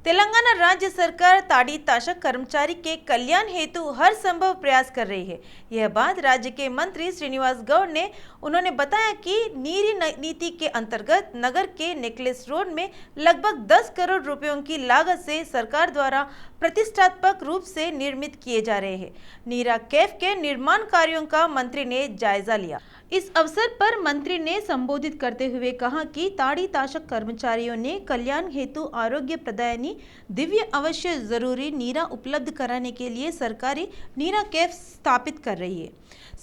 तेलंगाना राज्य सरकार ताड़ी ताशक कर्मचारी के कल्याण हेतु हर संभव प्रयास कर रही है। यह बात राज्य के मंत्री श्रीनिवास गौड़ ने उन्होंने बताया कि नीरी नीति के अंतर्गत नगर के नेकलेस रोड में लगभग 10 करोड़ रुपयों की लागत से सरकार द्वारा प्रतिष्ठात्मक रूप से निर्मित किए जा रहे हैं। नीरा कैफ के निर्माण कार्यों का मंत्री ने जायजा लिया। इस अवसर पर मंत्री ने संबोधित करते हुए कहा कि ताड़ी ताशक कर्मचारियों ने कल्याण हेतु आरोग्य प्रदायनी दिव्य अवश्य जरूरी नीरा उपलब्ध कराने के लिए सरकारी नीरा कैफ स्थापित कर रही है।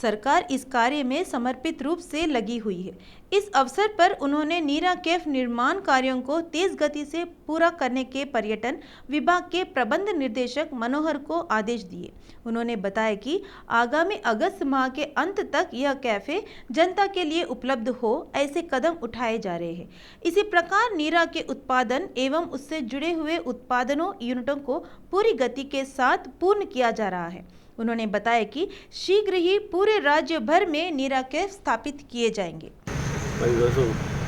सरकार इस कार्य में समर्पित रूप से लगी हुई है। इस अवसर पर उन्होंने नीरा कैफ निर्माण कार्यों को तेज गति से पूरा करने के पर्यटन विभाग के प्रबंध निर्देशक मनोहर को आदेश दिए। उन्होंने बताया कि आगामी अगस्त माह के अंत तक यह कैफे जनता के लिए उपलब्ध हो, ऐसे कदम उठाए जा रहे हैं। इसी प्रकार नीरा के उत्पादन एवं उससे जुड़े हुए उत्पादनों यूनिटों को पूरी गति के साथ पूर्ण किया जा रहा है। उन्होंने बताया कि शीघ्र ही पूरे राज्य भर में नीरा कैफ स्थापित किए जाएंगे।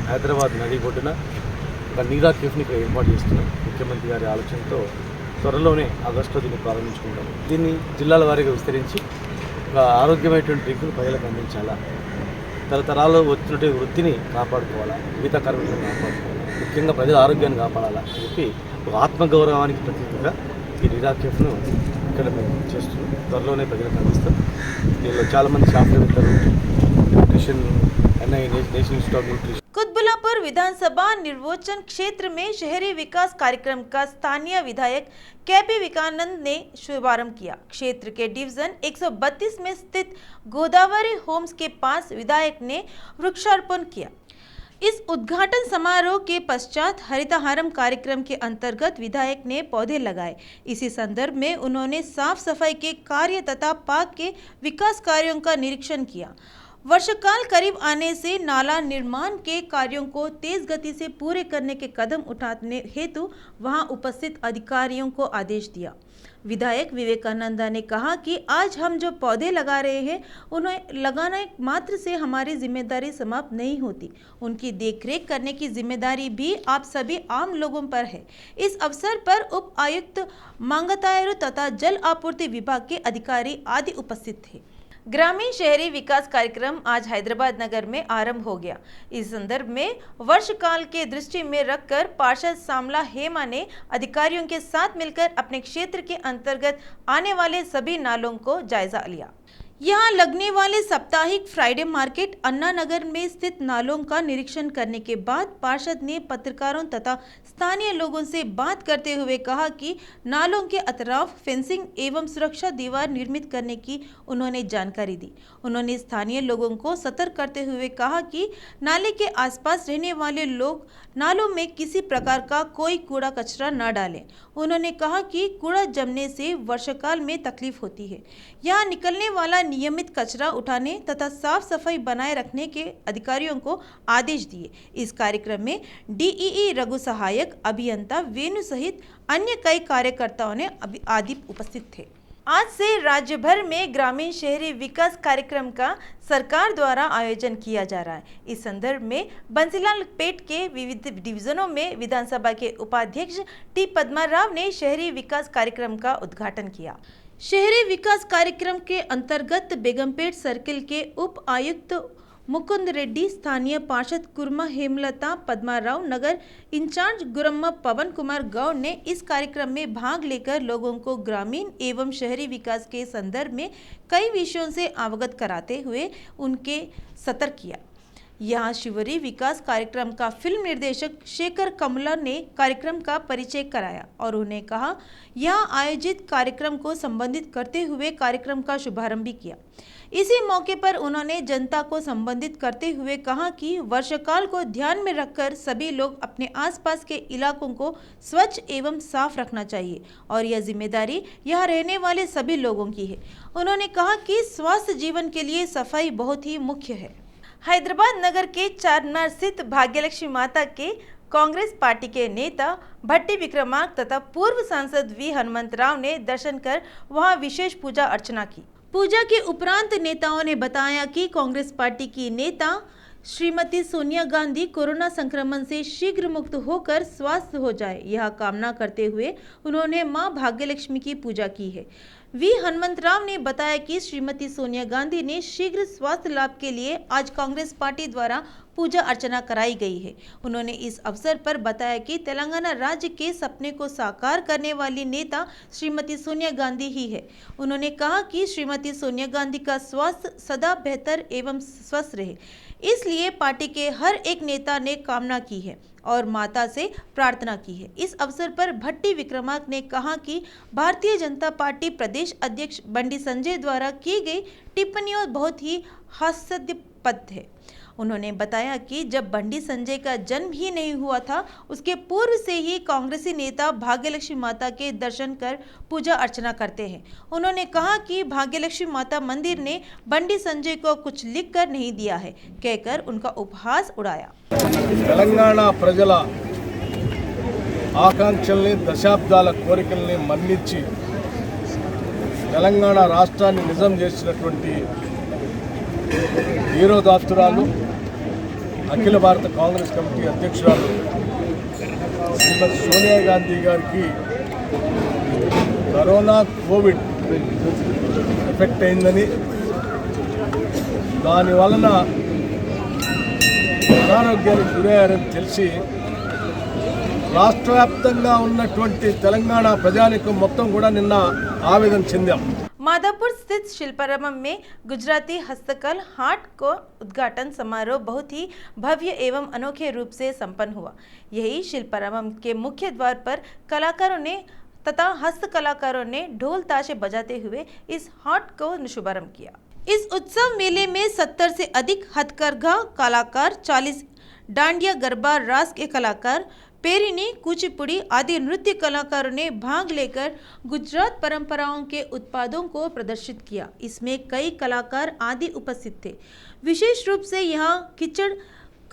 హైదరాబాద్ నది ఒడ్డున ఒక నీరా కేఫ్ని ఇక్కడ ఏర్పాటు చేస్తున్నాం। ముఖ్యమంత్రి గారి ఆలోచనతో త్వరలోనే ఆగస్టులో దీన్ని ప్రారంభించుకుంటాం। దీన్ని జిల్లాల వారీగా విస్తరించి ఒక ఆరోగ్యమైనటువంటి డ్రింక్ను ప్రజలకు అందించాలా, తరతరాలు వచ్చినటువంటి వృత్తిని కాపాడుకోవాలా, మిగతా కార్మికులను కాపాడుకోవాలా, ముఖ్యంగా ప్రజల ఆరోగ్యాన్ని కాపాడాలా అని చెప్పి ఒక ఆత్మగౌరవానికి ప్రతీకగా ఈ నీరా కేఫ్ను ఇక్కడ మేము చేస్తున్నాం। త్వరలోనే ప్రజలకు అందిస్తాం। దీనిలో చాలామంది శాస్త్రవేత్తలు, న్యూట్రిషన్ कुतबुलापुर विधानसभा निर्वाचन क्षेत्र में शहरी विकास कार्यक्रम का स्थानीय विधायक केपी विकानंद ने शुभारंभ किया। क्षेत्र के डिवीजन 132 में स्थित गोदावरी होम्स के पास विधायक ने वृक्षारोपण किया। इस उद्घाटन समारोह के पश्चात हरितहारम कार्यक्रम के अंतर्गत विधायक ने पौधे लगाए। इसी संदर्भ में उन्होंने साफ सफाई के कार्य तथा पार्क के विकास कार्यों का निरीक्षण किया। वर्षाकाल करीब आने से नाला निर्माण के कार्यों को तेज गति से पूरे करने के कदम उठाने हेतु वहां उपस्थित अधिकारियों को आदेश दिया। विधायक विवेकानंदा ने कहा कि आज हम जो पौधे लगा रहे हैं उन्हें लगाना मात्र से हमारी जिम्मेदारी समाप्त नहीं होती, उनकी देखरेख करने की जिम्मेदारी भी आप सभी आम लोगों पर है। इस अवसर पर उप आयुक्त मांगतायरु तथा जल आपूर्ति विभाग के अधिकारी आदि उपस्थित थे। ग्रामीण शहरी विकास कार्यक्रम आज हैदराबाद नगर में आरंभ हो गया। इस संदर्भ में वर्ष काल के दृष्टि में रखकर पार्षद सामला हेमा ने अधिकारियों के साथ मिलकर अपने क्षेत्र के अंतर्गत आने वाले सभी नालों को जायजा लिया। यहाँ लगने वाले साप्ताहिक फ्राइडे मार्केट अन्ना नगर में स्थित नालों का निरीक्षण करने के बाद पार्षद ने पत्रकारों तथा स्थानीय लोगों से बात करते हुए कहा कि नालों के अतराफ फेंसिंग एवं सुरक्षा दीवार निर्मित करने की उन्होंने जानकारी दी। उन्होंने स्थानीय लोगों को सतर्क करते हुए कहा कि नाले के आसपास रहने वाले लोग नालों में किसी प्रकार का कोई कूड़ा कचरा न डालें। उन्होंने कहा कि कूड़ा जमने से वर्षाकाल में तकलीफ होती है। यहाँ निकलने वाला नियमित कचरा उठाने तथा साफ सफाई बनाए रखने के अधिकारियों को आदेश दिए। इस कार्यक्रम में डीईई रघु सहायक अभियंता वेणु सहित अन्य कई कार्यकर्ताओं ने आदि उपस्थित थे। आज से राज्य भर में ग्रामीण शहरी विकास कार्यक्रम का सरकार द्वारा आयोजन किया जा रहा है। इस संदर्भ में बंसीलाल पेट के विविध डिवीजनों में विधानसभा के उपाध्यक्ष टी पद्मा राव ने शहरी विकास कार्यक्रम का उद्घाटन किया। शहरी विकास कार्यक्रम के अंतर्गत बेगमपेट सर्किल के उप आयुक्त मुकुंद रेड्डी, स्थानीय पार्षद कुर्मा हेमलता पद्माराव, नगर इंचार्ज गुरम्मा पवन कुमार गौड़ ने इस कार्यक्रम में भाग लेकर लोगों को ग्रामीण एवं शहरी विकास के संदर्भ में कई विषयों से अवगत कराते हुए उनके सतर्क किया। यहाँ शिवरी विकास कार्यक्रम का फिल्म निर्देशक शेखर कमला ने कार्यक्रम का परिचय कराया और उन्हें कहा यहाँ आयोजित कार्यक्रम को संबोधित करते हुए कार्यक्रम का शुभारंभ भी किया। इसी मौके पर उन्होंने जनता को संबोधित करते हुए कहा कि वर्षाकाल को ध्यान में रखकर सभी लोग अपने आसपास के इलाकों को स्वच्छ एवं साफ रखना चाहिए और यह जिम्मेदारी यहाँ रहने वाले सभी लोगों की है। उन्होंने कहा कि स्वास्थ्य जीवन के लिए सफाई बहुत ही मुख्य है। हैदराबाद नगर के चारमीनार स्थित भाग्यलक्ष्मी माता के कांग्रेस पार्टी के नेता भट्टी विक्रमार्क तथा पूर्व सांसद वी हनुमंतराव ने दर्शन कर वहां विशेष पूजा अर्चना की। पूजा के उपरांत नेताओं ने बताया कि कांग्रेस पार्टी की नेता श्रीमती सोनिया गांधी कोरोना संक्रमण से शीघ्र मुक्त होकर स्वस्थ हो जाए, यह कामना करते हुए उन्होंने मां भाग्यलक्ष्मी की पूजा की है। वी हनुमंतराव ने बताया कि श्रीमती सोनिया गांधी ने शीघ्र स्वास्थ्य लाभ के लिए आज कांग्रेस पार्टी द्वारा पूजा अर्चना कराई गई है। उन्होंने इस अवसर पर बताया कि तेलंगाना राज्य के सपने को साकार करने वाली नेता श्रीमती सोनिया गांधी ही है। उन्होंने कहा कि श्रीमती सोनिया गांधी का स्वास्थ्य सदा बेहतर एवं स्वस्थ रहे, इसलिए पार्टी के हर एक नेता ने कामना की है और माता से प्रार्थना की है। इस अवसर पर भट्टी विक्रमार्क ने कहा कि भारतीय जनता पार्टी प्रदेश अध्यक्ष बंडी संजय द्वारा की गई टिप्पणियों बहुत ही हास्यास्पद है। उन्होंने बताया कि जब बंडी संजय का जन्म ही नहीं हुआ था, उसके पूर्व से ही कांग्रेसी नेता भाग्यलक्ष्मी माता के दर्शन कर पूजा अर्चना करते हैं। उन्होंने कहा कि भाग्यलक्ष्मी माता मंदिर ने बंडी संजय को कुछ लिखकर नहीं दिया है, कहकर उनका उपहास उड़ाया। तेलंगाणा प्रजल आकांक्षल्नि दशाब्दाल कोरिकल्नि मन्निंची तेलंगाणा राष्ट्राన్ని నిజం చేసినటువంటి ధీరోదాత్తురాలు అఖిల భారత కాంగ్రెస్ కమిటీ అధ్యక్షురాలు శ్రీమతి సోనియా గాంధీ గారికి కరోనా కోవిడ్ ఎఫెక్ట్ అయిందని, దాని వలన అనారోగ్యానికి గురయ్యారని తెలిసి రాష్ట్ర వ్యాప్తంగా ఉన్నటువంటి తెలంగాణ ప్రజానికం మొత్తం కూడా నిన్న ఆవేదన చెందాం। माधवपुर स्थित शिल्पारामम में गुजराती हस्तकला हाट को उद्घाटन समारोह बहुत ही भव्य एवं अनोखे रूप से संपन्न हुआ। यही शिल्पारामम के मुख्य द्वार पर कलाकारों ने तथा हस्तकलाकारों ने ढोल ताशे बजाते हुए इस हाट को शुभारंभ किया। इस उत्सव मेले में 70 से अधिक हथकरघा कलाकार, 40 डांडिया गरबा रास के कलाकार, पेरिनी, कुचिपुड़ी आदि नृत्य कलाकारों ने भाग लेकर गुजरात परंपराओं के उत्पादों को प्रदर्शित किया। इसमें कई कलाकार आदि उपस्थित थे। विशेष रूप से यहाँ किचड़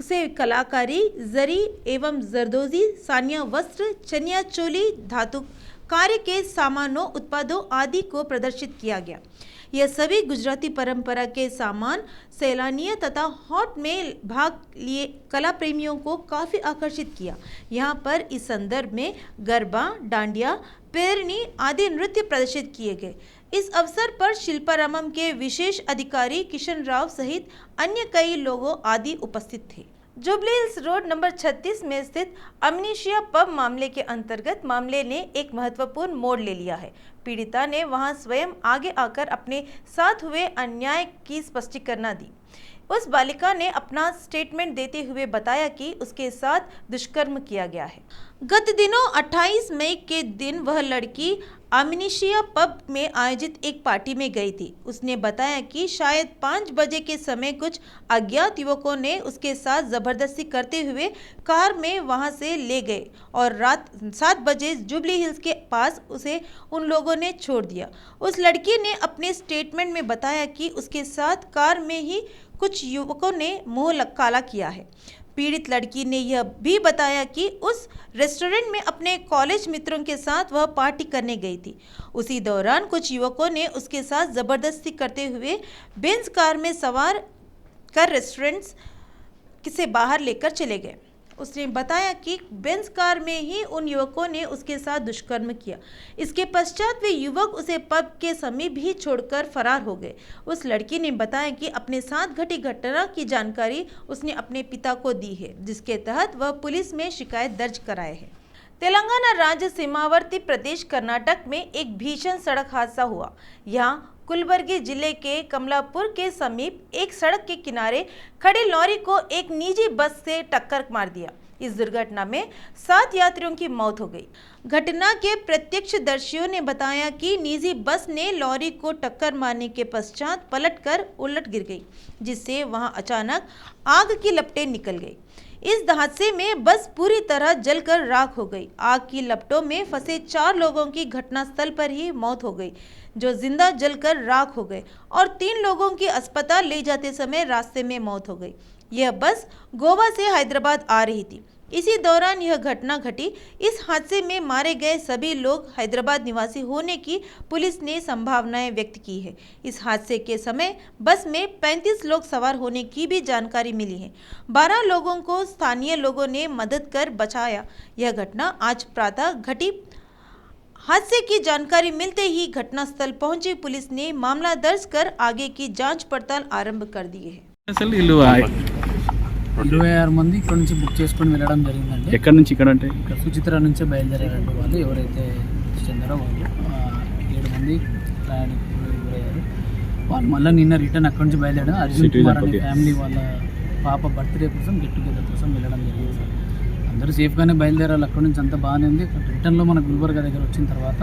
से कलाकारी, जरी एवं जरदोजी, सानिया वस्त्र, चनिया चोली, धातु कार्य के सामानों उत्पादों आदि को प्रदर्शित किया गया। यह सभी गुजराती परंपरा के सामान सैलानियों तथा हॉट में भाग लिए कला प्रेमियों को काफ़ी आकर्षित किया। यहाँ पर इस संदर्भ में गरबा, डांडिया, पेरनी आदि नृत्य प्रदर्शित किए गए। इस अवसर पर शिल्पारामम के विशेष अधिकारी किशन राव सहित अन्य कई लोगों आदि उपस्थित थे। जुबली हिल्स रोड नंबर 36 में स्थित अमनीशिया पब मामले के अंतर्गत मामले ने एक महत्वपूर्ण मोड़ ले लिया है। पीड़िता ने वहां स्वयं आगे आकर अपने साथ हुए अन्याय की स्पष्टीकरण दी। उस बालिका ने अपना स्टेटमेंट देते हुए बताया कि उसके साथ दुष्कर्म किया गया है। गत दिनों 28 मई के दिन वह लड़की अमनीशिया पब में आयोजित एक पार्टी में गई थी। उसने बताया कि शायद 5 बजे के समय कुछ अज्ञात युवकों ने उसके साथ जबरदस्ती करते हुए कार में वहां से ले गए और रात 7 बजे जुबली हिल्स के पास उसे उन लोगों ने छोड़ दिया। उस लड़की ने अपने स्टेटमेंट में बताया कि उसके साथ कार में ही कुछ युवकों ने मुंह काला किया है। पीड़ित लड़की ने यह भी बताया कि उस रेस्टोरेंट में अपने कॉलेज मित्रों के साथ वह पार्टी करने गई थी। उसी दौरान कुछ युवकों ने उसके साथ जबरदस्ती करते हुए बेंज कार में सवार कर रेस्टोरेंट से बाहर लेकर चले गए। उसने बताया कि बेंज कार में ही उन युवकों ने उसके साथ दुष्कर्म किया। इसके पश्चात वे युवक उसे पब के समीप ही छोड़कर फरार हो गए। उस लड़की ने बताया कि अपने साथ घटी घटना की जानकारी उसने अपने पिता को दी है, जिसके तहत वह पुलिस में शिकायत दर्ज कराए है। तेलंगाना राज्य सीमावर्ती प्रदेश कर्नाटक में एक भीषण सड़क हादसा हुआ। यहाँ कुलबर्गी जिले के कमलापुर के समीप एक सड़क के किनारे खड़ी लॉरी को एक निजी बस से टक्कर मार दिया। इस दुर्घटना में 7 यात्रियों की मौत हो गई। घटना के प्रत्यक्षदर्शियों ने बताया कि निजी बस ने लॉरी को टक्कर मारने के पश्चात पलटकर उलट गिर गई, जिससे वहां अचानक आग की लपटें निकल गई। इस हादसे में बस पूरी तरह जलकर राख हो गई। आग की लपटों में फंसे 4 लोगों की घटनास्थल पर ही मौत हो गई, जो जिंदा जलकर राख हो गए, और 3 लोगों की अस्पताल ले जाते समय रास्ते में मौत हो गई। यह बस गोवा से हैदराबाद आ रही थी। इसी दौरान यह घटना घटी। इस हादसे में मारे गए सभी लोग हैदराबाद निवासी होने की पुलिस ने संभावनाएं व्यक्त की है। इस हादसे के समय बस में 35 लोग सवार होने की भी जानकारी मिली है। 12 लोगों को स्थानीय लोगों ने मदद कर बचाया। यह घटना आज प्रातः घटी। हादसे की जानकारी मिलते ही घटनास्थल पहुंची पुलिस ने मामला दर्ज कर आगे की जांच पड़ताल आरंभ कर दी है। అసలు వీళ్ళు 26 మంది ఇక్కడ నుంచి బుక్ చేసుకొని వెళ్ళడం జరిగిందండి. ఎక్కడి నుంచి ఇక్కడ అంటే ఇక్కడ సుచిత్ర నుంచే బయలుదేరారండి వాళ్ళు, ఎవరైతే చెందారో వాళ్ళు 7 మంది ప్రయాణికులు ఎదురయ్యారు. వాళ్ళు మళ్ళీ నిన్న రిటర్న్ అక్కడి నుంచి బయలుదేరారు. అర్జున్ కుమార్ అనే ఫ్యామిలీ వాళ్ళ పాప బర్త్డే కోసం గెట్ టుగెదర్ కోసం వెళ్ళడం జరిగింది సార్. అందరూ సేఫ్గానే బయలుదేరాలి. అక్కడి నుంచి అంతా బాగానే ఉంది. రిటర్న్లో మన గుల్బర్గా దగ్గర వచ్చిన తర్వాత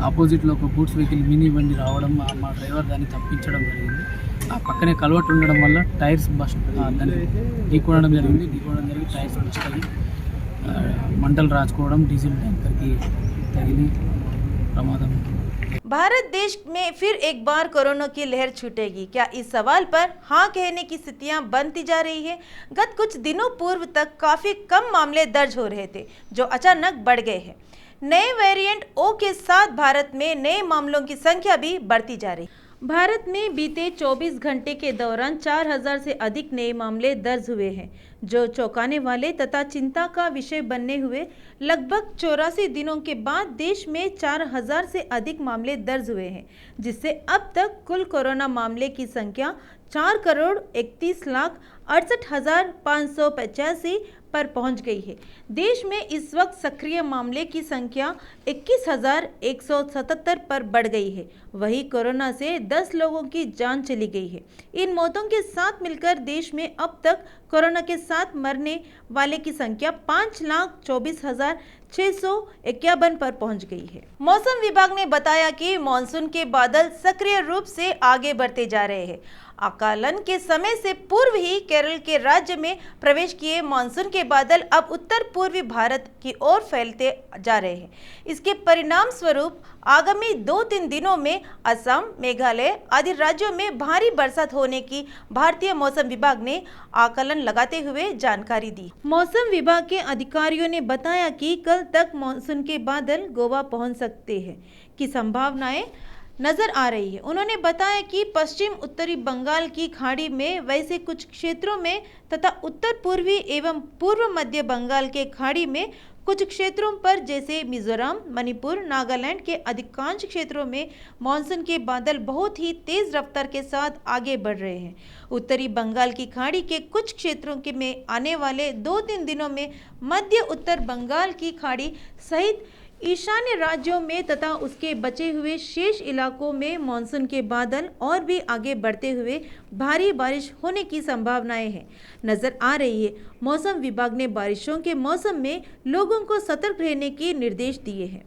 ఆపోజిట్లో ఒక గూడ్స్ వెహికల్ మినీ బండి రావడం, మా డ్రైవర్ దాన్ని తప్పించడం జరిగింది. ఆ పక్కనే కలవట్టు ఉండడం వల్ల టైర్స్ దాన్ని ఢీకొనడం జరిగింది. టైర్స్ బస్టాయి, మంటలు రాచుకోవడం, డీజిల్ ట్యాంకర్కి తగిలి ప్రమాదం. भारत देश में फिर एक बार कोरोना की लहर छूटेगी क्या? इस सवाल पर हाँ कहने की स्थितियां बनती जा रही है। गत कुछ दिनों पूर्व तक काफी कम मामले दर्ज हो रहे थे, जो अचानक बढ़ गए हैं। नए वेरिएंट ओ के साथ भारत में नए मामलों की संख्या भी बढ़ती जा रही है। भारत में बीते 24 घंटे के दौरान 4000 से अधिक नए मामले दर्ज हुए हैं, जो चौंकाने वाले तथा चिंता का विषय बनने हुए। लगभग 84 दिनों के बाद देश में 4000 से अधिक मामले दर्ज हुए हैं, जिससे अब तक कुल कोरोना मामले की संख्या 4,31,68,585 पर पहुंच गई है। देश में इस वक्त सक्रिय मामले की संख्या 21,177 पर बढ़ गई है। वहीं कोरोना से 10 लोगों की जान चली गई है। इन मौतों के साथ मिलकर देश में अब तक कोरोना के साथ मरने वाले की संख्या 5,24,651 पर पहुंच गई है। मौसम विभाग ने बताया कि मानसून के बादल सक्रिय रूप से आगे बढ़ते जा रहे हैं। आकलन के समय से पूर्व ही केरल के राज्य में प्रवेश किए मानसून के बादल अब उत्तर पूर्वी भारत की ओर फैलते जा रहे हैं। इसके परिणाम स्वरूप आगामी 2-3 दिनों में असम, मेघालय आदि राज्यों में भारी बरसात होने की भारतीय मौसम विभाग ने आकलन लगाते हुए जानकारी दी। मौसम विभाग के अधिकारियों ने बताया कि कल तक मानसून के बादल गोवा पहुंच सकते हैं की संभावनाएं नजर आ रही है। उन्होंने बताया कि पश्चिम उत्तरी बंगाल की खाड़ी में वैसे कुछ क्षेत्रों में तथा उत्तर पूर्वी एवं पूर्व मध्य बंगाल के खाड़ी में कुछ क्षेत्रों पर जैसे मिजोरम, मणिपुर, नागालैंड के अधिकांश क्षेत्रों में मानसून के बादल बहुत ही तेज रफ्तार के साथ आगे बढ़ रहे हैं। उत्तरी बंगाल की खाड़ी के कुछ क्षेत्रों के में आने वाले 2-3 दिनों में मध्य उत्तर बंगाल की खाड़ी सहित ईशान्य राज्यों में तथा उसके बचे हुए शेष इलाकों में मानसून के बादल और भी आगे बढ़ते हुए भारी बारिश होने की संभावनाएं हैं नजर आ रही है। मौसम विभाग ने बारिशों के मौसम में लोगों को सतर्क रहने के निर्देश दिए हैं।